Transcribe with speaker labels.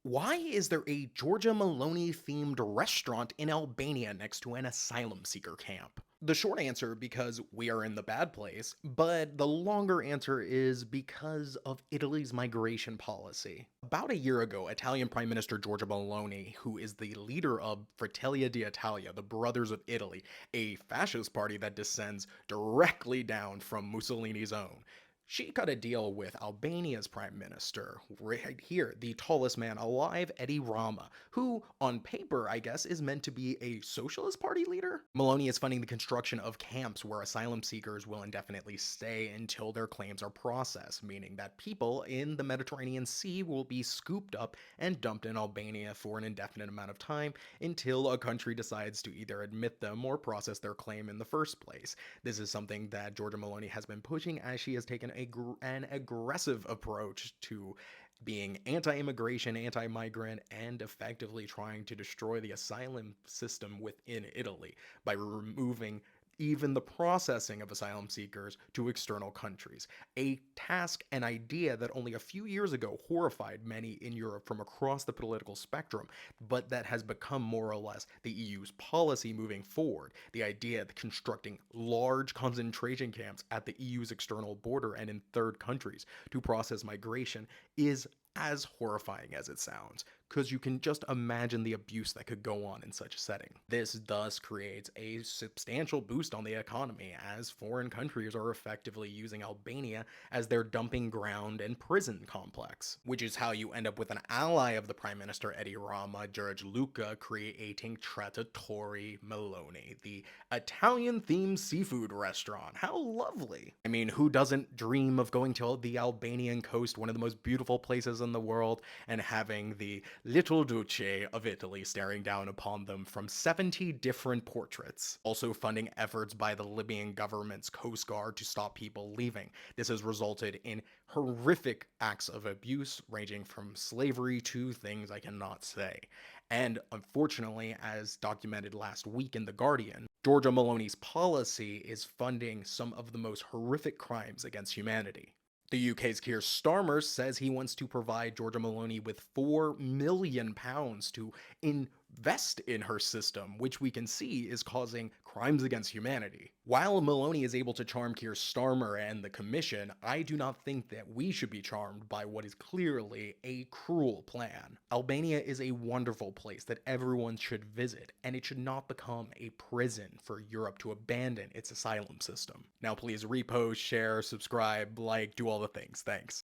Speaker 1: Why is there a Giorgia Meloni themed restaurant in Albania next to an asylum seeker camp? The short answer, because we are in the bad place, but the longer answer is because of Italy's migration policy. About a year ago, Italian Prime Minister Giorgia Meloni, who is the leader of Fratelli d'Italia, the Brothers of Italy, a fascist party that descends directly down from Mussolini's own, she cut a deal with Albania's prime minister, right here, the tallest man alive, Eddie Rama, who, on paper, I guess, is meant to be a socialist party leader. Maloney is funding the construction of camps where asylum seekers will indefinitely stay until their claims are processed, meaning that people in the Mediterranean Sea will be scooped up and dumped in Albania for an indefinite amount of time until a country decides to either admit them or process their claim in the first place. This is something that Giorgia Meloni has been pushing as she has taken an aggressive approach to being anti-immigration, anti-migrant, and effectively trying to destroy the asylum system within Italy by removing even the processing of asylum seekers to external countries. A task and idea that only a few years ago horrified many in Europe from across the political spectrum, but that has become more or less the EU's policy moving forward. The idea of constructing large concentration camps at the EU's external border and in third countries to process migration is as horrifying as it sounds, because you can just imagine the abuse that could go on in such a setting. This thus creates a substantial boost on the economy, as foreign countries are effectively using Albania as their dumping ground and prison complex, which is how you end up with an ally of the Prime Minister Eddie Rama, Giorgia, creating Trattoria Meloni, the Italian-themed seafood restaurant. How lovely! I mean, who doesn't dream of going to the Albanian coast, one of the most beautiful places in the world, and having the little Duce of Italy staring down upon them from 70 different portraits. Also funding efforts by the Libyan government's Coast Guard to stop people leaving. This has resulted in horrific acts of abuse, ranging from slavery to things I cannot say. And unfortunately, as documented last week in The Guardian, Giorgia Meloni's policy is funding some of the most horrific crimes against humanity. The UK's Keir Starmer says he wants to provide Giorgia Meloni with £4 million to invest in her system, which we can see is causing crimes against humanity. While Meloni is able to charm Keir Starmer and the Commission, I do not think that we should be charmed by what is clearly a cruel plan. Albania is a wonderful place that everyone should visit, and it should not become a prison for Europe to abandon its asylum system. Now please repost, share, subscribe, like, do all the things. Thanks.